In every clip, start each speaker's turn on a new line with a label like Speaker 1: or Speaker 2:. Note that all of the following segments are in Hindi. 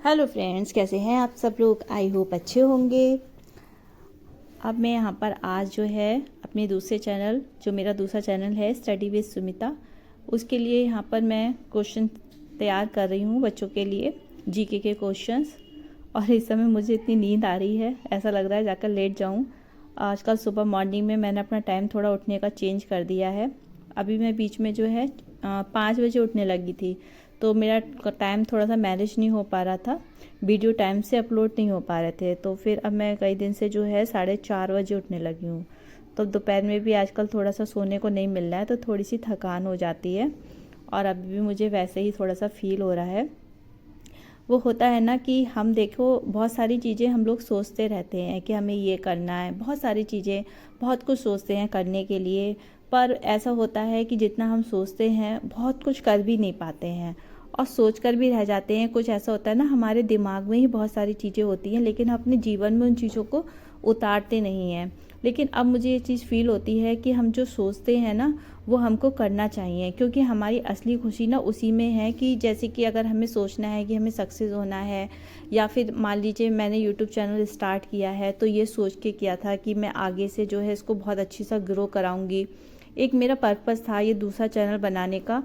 Speaker 1: हेलो फ्रेंड्स, कैसे हैं आप सब लोग। आई होप अच्छे होंगे। अब मैं यहाँ पर आज जो है अपने दूसरे चैनल, जो मेरा दूसरा चैनल है स्टडी विद सुमिता, उसके लिए यहाँ पर मैं क्वेश्चन तैयार कर रही हूँ बच्चों के लिए, जीके के क्वेश्चंस। और इस समय मुझे इतनी नींद आ रही है, ऐसा लग रहा है जाकर लेट जाऊँ। आजकल सुबह मॉर्निंग में मैंने अपना टाइम थोड़ा उठने का चेंज कर दिया है। अभी मैं बीच में जो है 5 बजे उठने लगी थी, तो मेरा टाइम थोड़ा सा मैनेज नहीं हो पा रहा था, वीडियो टाइम से अपलोड नहीं हो पा रहे थे। तो फिर अब मैं कई दिन से जो है 4:30 बजे उठने लगी हूँ। तो दोपहर में भी आजकल थोड़ा सा सोने को नहीं मिल रहा है, तो थोड़ी सी थकान हो जाती है। और अभी भी मुझे वैसे ही थोड़ा सा फील हो रहा है। वो होता है ना कि हम देखो, बहुत सारी चीज़ें हम लोग सोचते रहते हैं कि हमें ये करना है, बहुत सारी चीज़ें, बहुत कुछ सोचते हैं करने के लिए। पर ऐसा होता है कि जितना हम सोचते हैं बहुत कुछ कर भी नहीं पाते हैं, और सोच कर भी रह जाते हैं। कुछ ऐसा होता है ना, हमारे दिमाग में ही बहुत सारी चीज़ें होती हैं, लेकिन हम अपने जीवन में उन चीज़ों को उतारते नहीं हैं। लेकिन अब मुझे ये चीज़ फील होती है कि हम जो सोचते हैं ना, वो हमको करना चाहिए, क्योंकि हमारी असली खुशी ना उसी में है। कि जैसे कि अगर हमें सोचना है कि हमें सक्सेस होना है, या फिर मान लीजिए मैंने यूट्यूब चैनल स्टार्ट किया है, तो ये सोच के किया था कि मैं आगे से जो है इसको बहुत अच्छी सा ग्रो कराऊंगी। एक मेरा पर्पस था ये दूसरा चैनल बनाने का।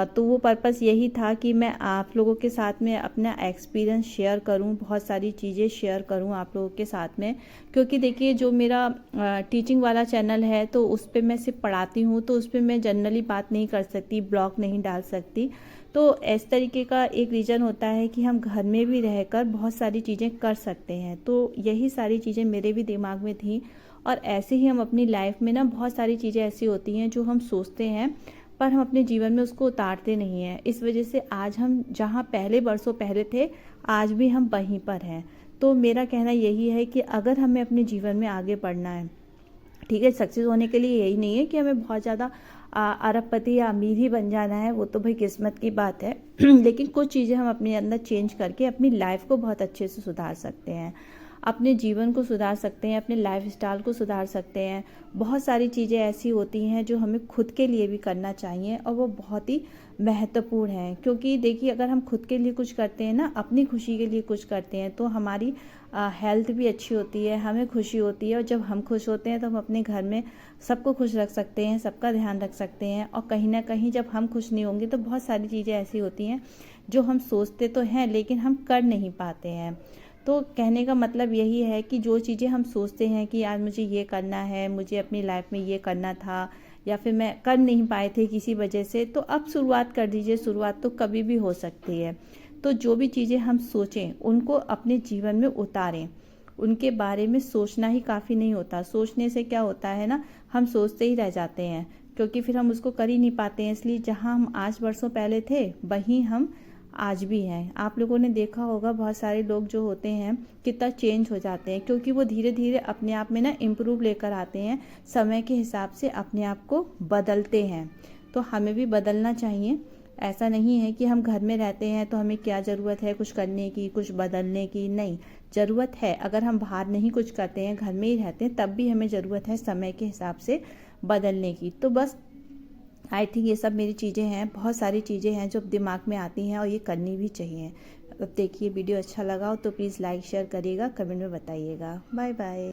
Speaker 1: तो वो पर्पस यही था कि मैं आप लोगों के साथ में अपना एक्सपीरियंस शेयर करूं, बहुत सारी चीज़ें शेयर करूं आप लोगों के साथ में। क्योंकि देखिए, जो मेरा टीचिंग वाला चैनल है, तो उस पर मैं सिर्फ पढ़ाती हूँ, तो उस पर मैं जनरली बात नहीं कर सकती, ब्लॉग नहीं डाल सकती। तो इस तरीके का एक रीज़न होता है कि हम घर में भी रहकर बहुत सारी चीज़ें कर सकते हैं। तो यही सारी चीज़ें मेरे भी दिमाग में थी। और ऐसे ही हम अपनी लाइफ में ना, बहुत सारी चीज़ें ऐसी होती हैं जो हम सोचते हैं, पर हम अपने जीवन में उसको उतारते नहीं हैं। इस वजह से आज हम जहाँ पहले बरसों पहले थे, आज भी हम वहीं पर हैं। तो मेरा कहना यही है कि अगर हमें अपने जीवन में आगे बढ़ना है, ठीक है, सक्सेस होने के लिए यही नहीं है कि हमें बहुत ज़्यादा अरबपति या अमीर ही बन जाना है, वो तो भाई किस्मत की बात है। लेकिन कुछ चीज़ें हम अपने अंदर चेंज करके अपनी लाइफ को बहुत अच्छे से सुधार सकते हैं, अपने जीवन को सुधार सकते हैं, अपने लाइफ स्टाइल को सुधार सकते हैं। बहुत सारी चीज़ें ऐसी होती हैं जो हमें खुद के लिए भी करना चाहिए, और वो बहुत ही महत्वपूर्ण है। क्योंकि देखिए, अगर हम खुद के लिए कुछ करते हैं ना, अपनी खुशी के लिए कुछ करते हैं, तो हमारी हेल्थ भी अच्छी होती है, हमें खुशी होती है। और जब हम खुश होते हैं तो हम अपने घर में सबको खुश रख सकते हैं, सबका ध्यान रख सकते हैं। और कहीं ना कहीं जब हम खुश नहीं होंगे, तो बहुत सारी चीज़ें ऐसी होती हैं जो हम सोचते तो हैं लेकिन हम कर नहीं पाते हैं। तो कहने का मतलब यही है कि जो चीज़ें हम सोचते हैं कि आज मुझे ये करना है, मुझे अपनी लाइफ में ये करना था, या फिर मैं कर नहीं पाए थे किसी वजह से, तो अब शुरुआत कर दीजिए। शुरुआत तो कभी भी हो सकती है। तो जो भी चीज़ें हम सोचें उनको अपने जीवन में उतारें। उनके बारे में सोचना ही काफ़ी नहीं होता। सोचने से क्या होता है ना, हम सोचते ही रह जाते हैं, क्योंकि फिर हम उसको कर ही नहीं पाते हैं। इसलिए जहाँ हम 8 वर्षों पहले थे, वहीं हम आज भी हैं। आप लोगों ने देखा होगा, बहुत सारे लोग जो होते हैं कितना चेंज हो जाते हैं, क्योंकि वो धीरे धीरे अपने आप में ना इम्प्रूव लेकर आते हैं, समय के हिसाब से अपने आप को बदलते हैं। तो हमें भी बदलना चाहिए। ऐसा नहीं है कि हम घर में रहते हैं तो हमें क्या ज़रूरत है कुछ करने की, कुछ बदलने की। नहीं, ज़रूरत है। अगर हम बाहर नहीं कुछ करते हैं, घर में ही रहते हैं, तब भी हमें ज़रूरत है समय के हिसाब से बदलने की। तो बस आई थिंक ये सब मेरी चीज़ें हैं, बहुत सारी चीज़ें हैं जो दिमाग में आती हैं, और ये करनी भी चाहिए। अब देखिए, वीडियो अच्छा लगा हो तो प्लीज़ लाइक शेयर करिएगा, कमेंट में बताइएगा। Bye bye.